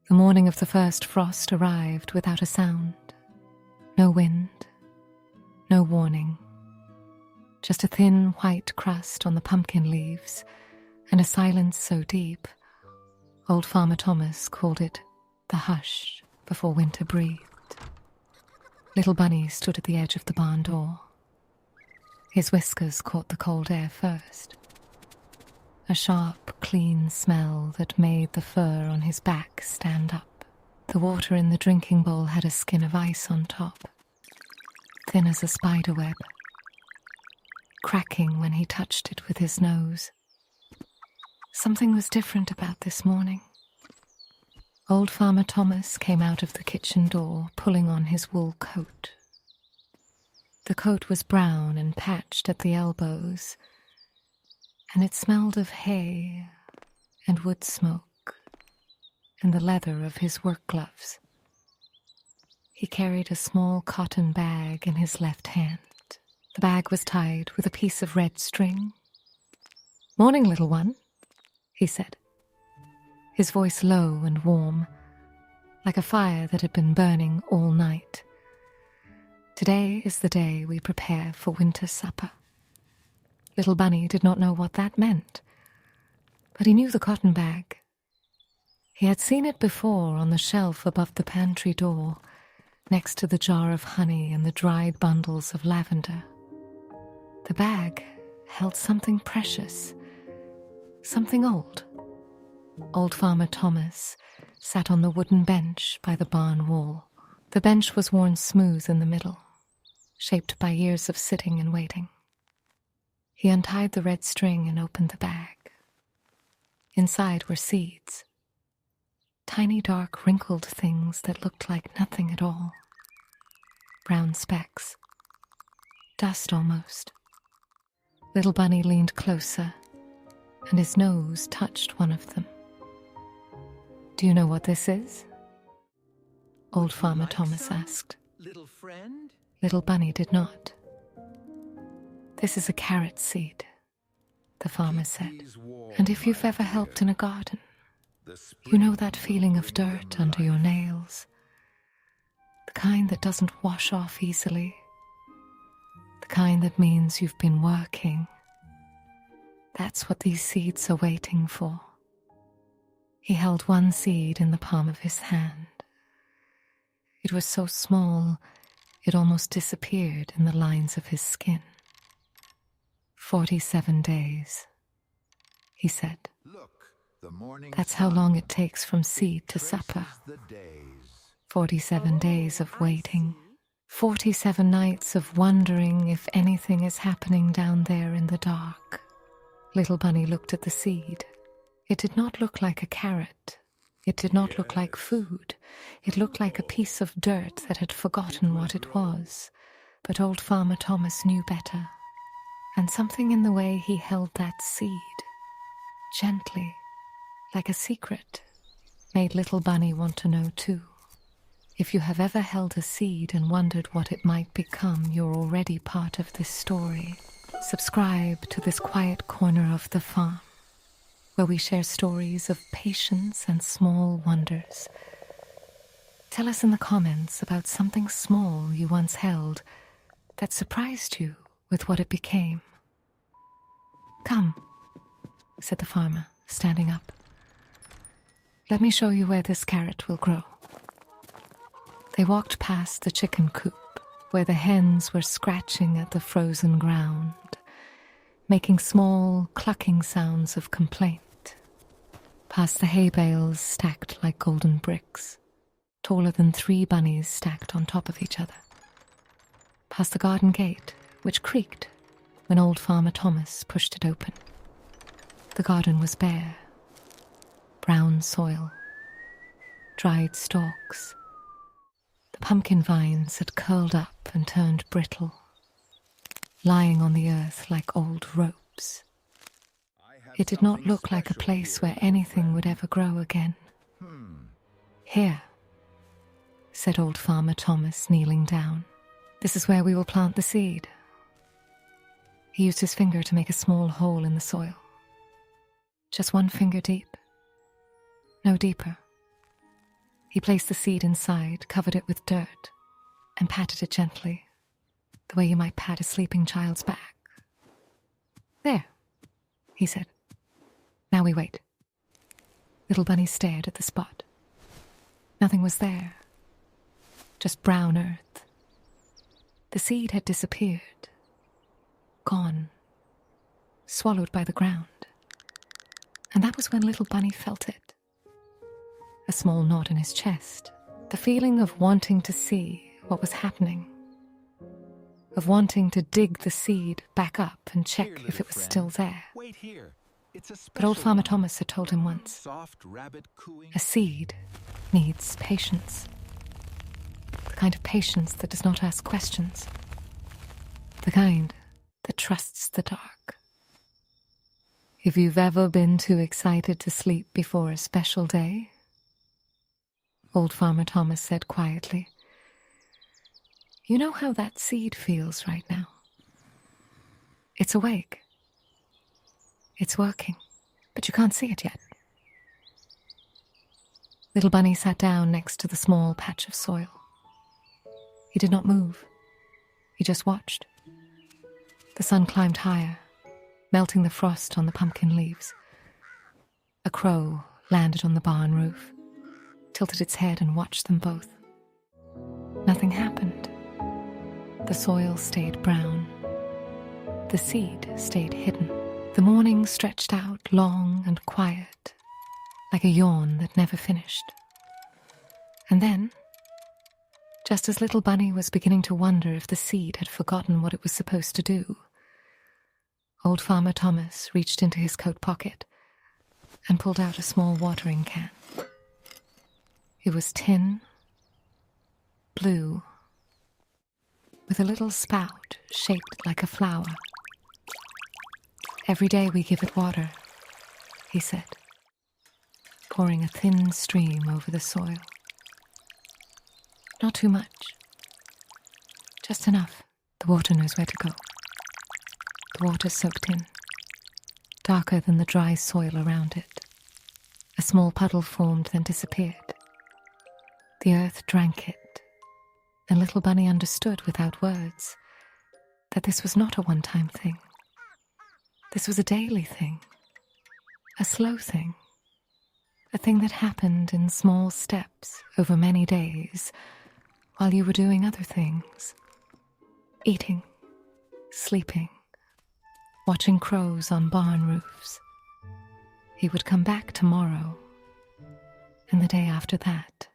The morning of the first frost arrived without a sound. No wind, no warning. Just a thin white crust on the pumpkin leaves and a silence so deep, old Farmer Thomas called it the hush before winter breathed. Little Bunny stood at the edge of the barn door. His whiskers caught the cold air first. A sharp, clean smell that made the fur on his back stand up. The water in the drinking bowl had a skin of ice on top, thin as a spider web, cracking when he touched it with his nose. Something was different about this morning. Old Farmer Thomas came out of the kitchen door, pulling on his wool coat. The coat was brown and patched at the elbows, and it smelled of hay and wood smoke and the leather of his work gloves. He carried a small cotton bag in his left hand. The bag was tied with a piece of red string. "Morning, little one," he said, his voice low and warm, like a fire that had been burning all night. "Today is the day we prepare for winter supper." Little Bunny did not know what that meant, but he knew the cotton bag. He had seen it before on the shelf above the pantry door, next to the jar of honey and the dried bundles of lavender. The bag held something precious, something old. Old Farmer Thomas sat on the wooden bench by the barn wall. The bench was worn smooth in the middle, shaped by years of sitting and waiting. He untied the red string and opened the bag. Inside were seeds, tiny dark wrinkled things that looked like nothing at all. Brown specks, dust almost. Little Bunny leaned closer, and his nose touched one of them. "Do you know what this is?" Old Farmer Thomas asked. Little friend? Little Bunny did not. "This is a carrot seed," the farmer said. "And if you've ever helped in a garden, you know that feeling of dirt under your nails, the kind that doesn't wash off easily, the kind that means you've been working. That's what these seeds are waiting for." He held one seed in the palm of his hand. It was so small, it almost disappeared in the lines of his skin. 47 days, he said. That's how long it takes from seed to supper. 47 days of waiting. 47 nights of wondering if anything is happening down there in the dark. Little Bunny looked at the seed. It did not look like a carrot. It did not look like food. It looked like a piece of dirt that had forgotten what it was. But old Farmer Thomas knew better. And something in the way he held that seed, gently, like a secret, made Little Bunny want to know too. If you have ever held a seed and wondered what it might become, you're already part of this story. Subscribe to this quiet corner of the farm, where we share stories of patience and small wonders. Tell us in the comments about something small you once held that surprised you with what it became. "Come," said the farmer, standing up. "Let me show you where this carrot will grow." They walked past the chicken coop, where the hens were scratching at the frozen ground, making small, clucking sounds of complaint. Past the hay bales stacked like golden bricks, taller than 3 bunnies stacked on top of each other. Past the garden gate, which creaked when old Farmer Thomas pushed it open. The garden was bare. Brown soil, dried stalks. The pumpkin vines had curled up and turned brittle, lying on the earth like old ropes. It did not look like a place where anything would ever grow again. "Here," said old Farmer Thomas, kneeling down. "This is where we will plant the seed." He used his finger to make a small hole in the soil. Just 1 finger deep. No deeper. He placed the seed inside, covered it with dirt, and patted it gently, the way you might pat a sleeping child's back. "There," he said. "Now we wait." Little Bunny stared at the spot. Nothing was there, just brown earth. The seed had disappeared, gone, swallowed by the ground. And that was when Little Bunny felt it. A small knot in his chest, the feeling of wanting to see what was happening, of wanting to dig the seed back up and check if it was still there. Wait here. It's a But old Farmer one. Thomas had told him once, Soft rabbit cooing. a seed needs patience. The kind of patience that does not ask questions. The kind that trusts the dark. If you've ever been too excited to sleep before a special day, old Farmer Thomas said quietly, you know how that seed feels right now. It's awake. It's working, but you can't see it yet. Little Bunny sat down next to the small patch of soil. He did not move. He just watched. The sun climbed higher, melting the frost on the pumpkin leaves. A crow landed on the barn roof, tilted its head and watched them both. Nothing happened. The soil stayed brown. The seed stayed hidden. The morning stretched out long and quiet, like a yawn that never finished. And then, just as Little Bunny was beginning to wonder if the seed had forgotten what it was supposed to do, old Farmer Thomas reached into his coat pocket and pulled out a small watering can. It was tin, blue, with a little spout shaped like a flower. Every day we give it water, he said, pouring a thin stream over the soil. Not too much, just enough. The water knows where to go. The water soaked in, darker than the dry soil around it. A small puddle formed, then disappeared. The earth drank it, and Little Bunny understood without words that this was not a one-time thing. This was a daily thing, a slow thing, a thing that happened in small steps over many days while you were doing other things, eating, sleeping, watching crows on barn roofs. He would come back tomorrow, and the day after that,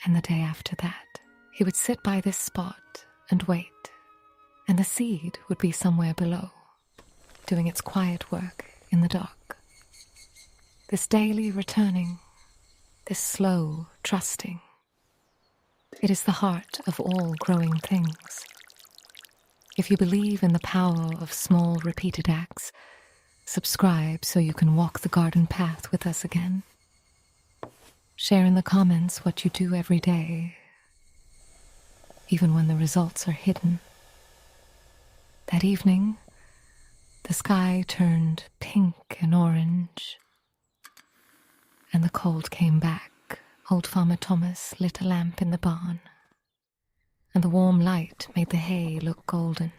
and the day after that. He would sit by this spot and wait, and the seed would be somewhere below, doing its quiet work in the dark. This daily returning, this slow trusting. It is the heart of all growing things. If you believe in the power of small repeated acts, subscribe so you can walk the garden path with us again. Share in the comments what you do every day, even when the results are hidden. That evening, the sky turned pink and orange, and the cold came back. Old Farmer Thomas lit a lamp in the barn, and the warm light made the hay look golden.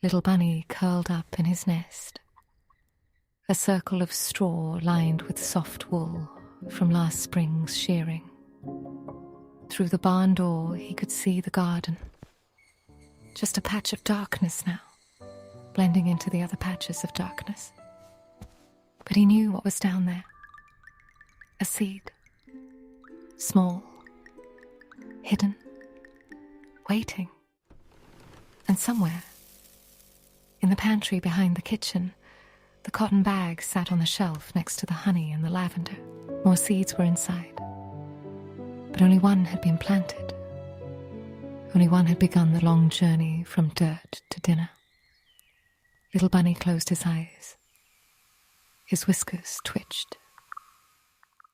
Little Bunny curled up in his nest, a circle of straw lined with soft wool from last spring's shearing. Through the barn door he could see the garden, just a patch of darkness now, blending into the other patches of darkness. But he knew what was down there. A seed. Small. Hidden. Waiting. And somewhere, in the pantry behind the kitchen, the cotton bag sat on the shelf next to the honey and the lavender. More seeds were inside. But only one had been planted. Only one had begun the long journey from dirt to dinner. Little Bunny closed his eyes. His whiskers twitched.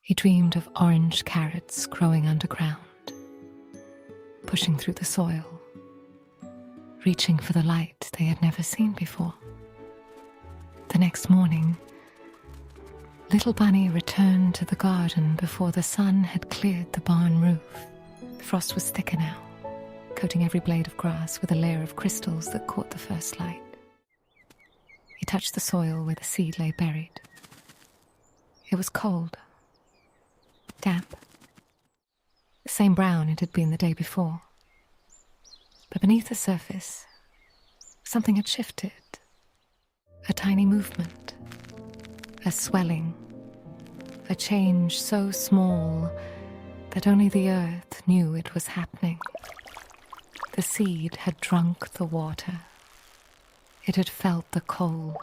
He dreamed of orange carrots growing underground, pushing through the soil, reaching for the light they had never seen before. The next morning, Little Bunny returned to the garden before the sun had cleared the barn roof. The frost was thicker now, coating every blade of grass with a layer of crystals that caught the first light. He touched the soil where the seed lay buried. It was cold, damp, the same brown it had been the day before. But beneath the surface, something had shifted. A tiny movement, a swelling, a change so small that only the earth knew it was happening. The seed had drunk the water. It had felt the cold.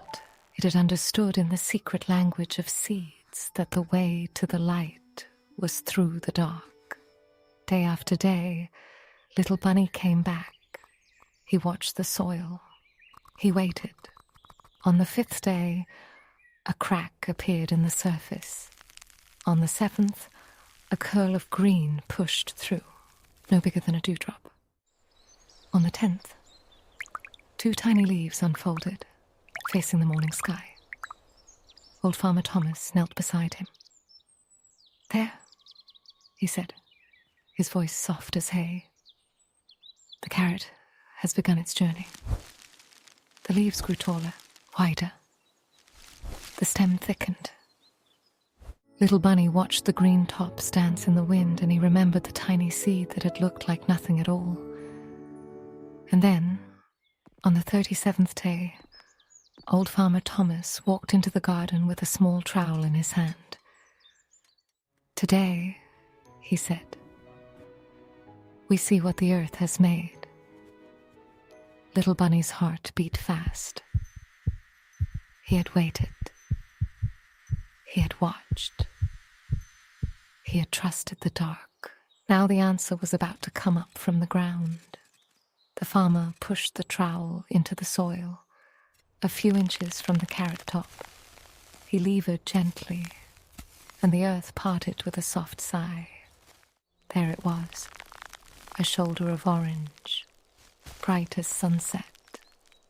It had understood in the secret language of seeds that the way to the light was through the dark. Day after day, Little Bunny came back. He watched the soil. He waited. On the 5th day, a crack appeared in the surface. On the 7th, a curl of green pushed through, no bigger than a dewdrop. On the 10th, 2 tiny leaves unfolded, facing the morning sky. Old Farmer Thomas knelt beside him. "There," he said, his voice soft as hay. "The carrot has begun its journey." The leaves grew taller, wider. The stem thickened. Little Bunny watched the green tops dance in the wind, and he remembered the tiny seed that had looked like nothing at all. And then, on the 37th day, Old Farmer Thomas walked into the garden with a small trowel in his hand. "Today," he said, "we see what the earth has made." Little Bunny's heart beat fast. He had waited. He had watched. He had trusted the dark. Now the answer was about to come up from the ground. The farmer pushed the trowel into the soil, a few inches from the carrot top. He levered gently, and the earth parted with a soft sigh. There it was, a shoulder of orange, bright as sunset,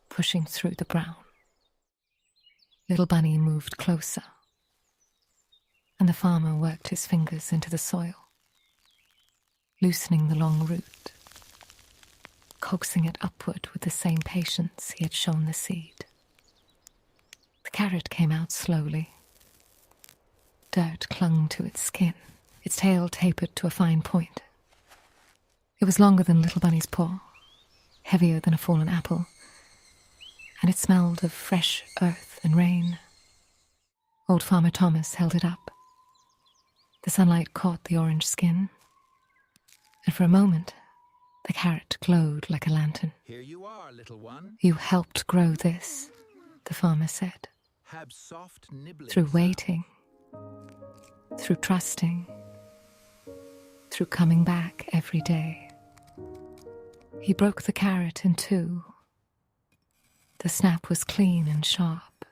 pushing through the brown. Little Bunny moved closer, and the farmer worked his fingers into the soil, loosening the long root, coaxing it upward with the same patience he had shown the seed. The carrot came out slowly. Dirt clung to its skin, its tail tapered to a fine point. It was longer than Little Bunny's paw, heavier than a fallen apple, and it smelled of fresh earth and rain. Old Farmer Thomas held it up. The sunlight caught the orange skin, and for a moment, the carrot glowed like a lantern. Here you are, little one. "You helped grow this," the farmer said, Have soft nibbling. "through waiting, through trusting, through coming back every day." He broke the carrot in 2. The snap was clean and sharp,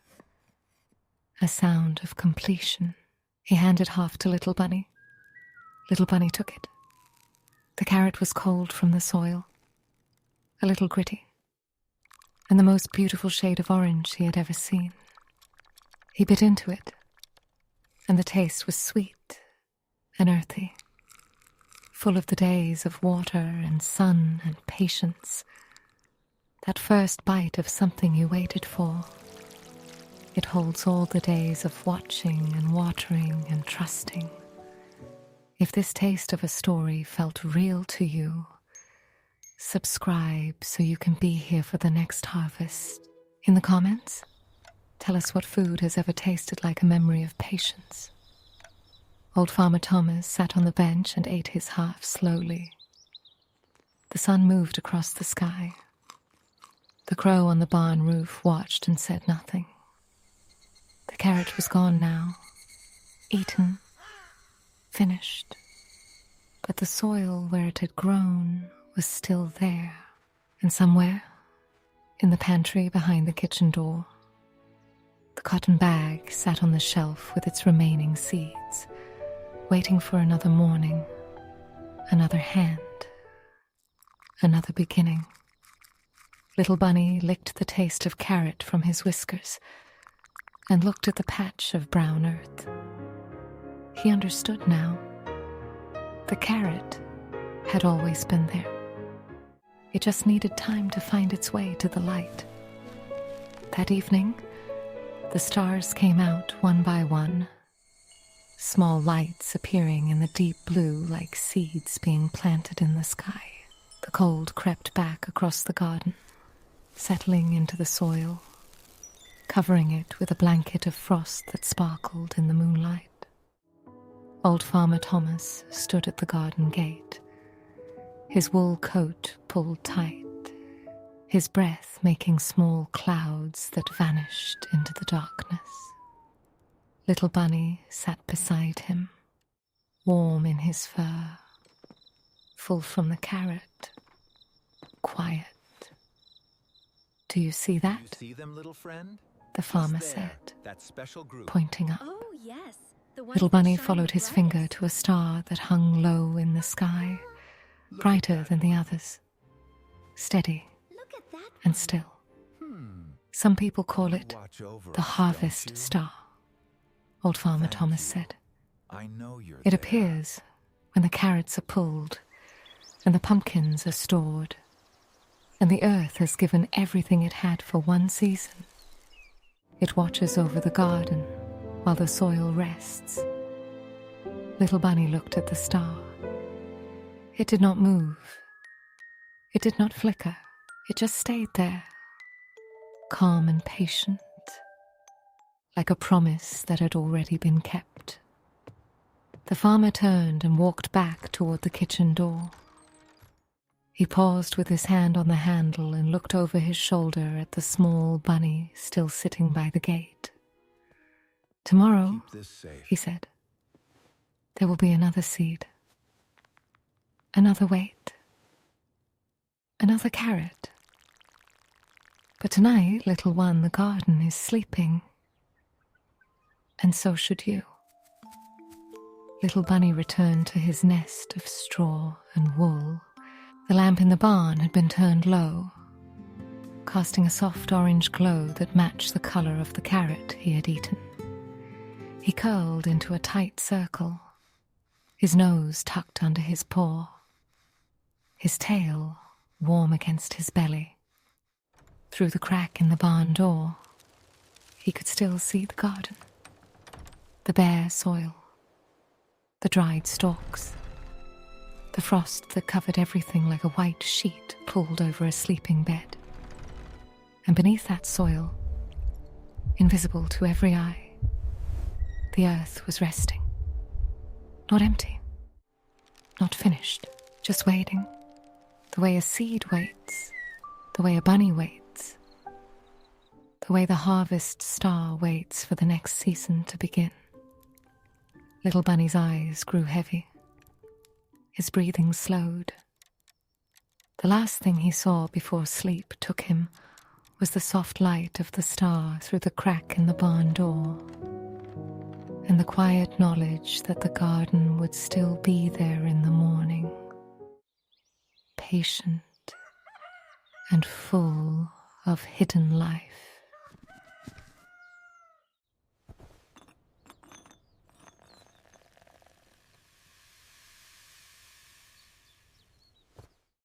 a sound of completion. He handed half to Little Bunny. Little Bunny took it. The carrot was cold from the soil, a little gritty, and the most beautiful shade of orange he had ever seen. He bit into it, and the taste was sweet and earthy, full of the days of water and sun and patience. That first bite of something you waited for. It holds all the days of watching and watering and trusting. If this taste of a story felt real to you, subscribe so you can be here for the next harvest. In the comments, tell us what food has ever tasted like a memory of patience. Old Farmer Thomas sat on the bench and ate his half slowly. The sun moved across the sky. The crow on the barn roof watched and said nothing. The carrot was gone now, eaten, finished. But the soil where it had grown was still there. And somewhere, in the pantry behind the kitchen door, the cotton bag sat on the shelf with its remaining seeds, waiting for another morning, another hand, another beginning. Little Bunny licked the taste of carrot from his whiskers, and looked at the patch of brown earth. He understood now. The carrot had always been there. It just needed time to find its way to the light. That evening, the stars came out one by one, small lights appearing in the deep blue like seeds being planted in the sky. The cold crept back across the garden, settling into the soil, covering it with a blanket of frost that sparkled in the moonlight. Old Farmer Thomas stood at the garden gate, his wool coat pulled tight, his breath making small clouds that vanished into the darkness. Little Bunny sat beside him, warm in his fur, full from the carrot, quiet. "Do you see that?" You see them, little friend? The farmer Just there, said, that special group. pointing up. Oh, yes. The ones Little that Bunny shine followed the his finger brightest. to a star that hung low in the sky, Look at brighter that than the one. others, steady Look at that and one. still. Hmm. Some people call You it watch over the us, harvest don't you? star, Old Farmer Thank Thomas you. said. I know you're It there. appears when the carrots are pulled and the pumpkins are stored and the earth has given everything it had for one season. It watches over the garden while the soil rests. Little Bunny looked at the star. It did not move. It did not flicker. It just stayed there, calm and patient, like a promise that had already been kept. The farmer turned and walked back toward the kitchen door. He paused with his hand on the handle and looked over his shoulder at the small bunny still sitting by the gate. "Tomorrow," Keep this safe. he said, "there will be another seed, another wait, another carrot. But tonight, little one, the garden is sleeping, and so should you." Little Bunny returned to his nest of straw and wool. The lamp in the barn had been turned low, casting a soft orange glow that matched the color of the carrot he had eaten. He curled into a tight circle, his nose tucked under his paw, his tail warm against his belly. Through the crack in the barn door, he could still see the garden, the bare soil, the dried stalks, the frost that covered everything like a white sheet pulled over a sleeping bed. And beneath that soil, invisible to every eye, the earth was resting. Not empty, not finished, just waiting, the way a seed waits, the way a bunny waits, the way the harvest star waits for the next season to begin. Little Bunny's eyes grew heavy. His breathing slowed. The last thing he saw before sleep took him was the soft light of the star through the crack in the barn door, and the quiet knowledge that the garden would still be there in the morning, patient and full of hidden life.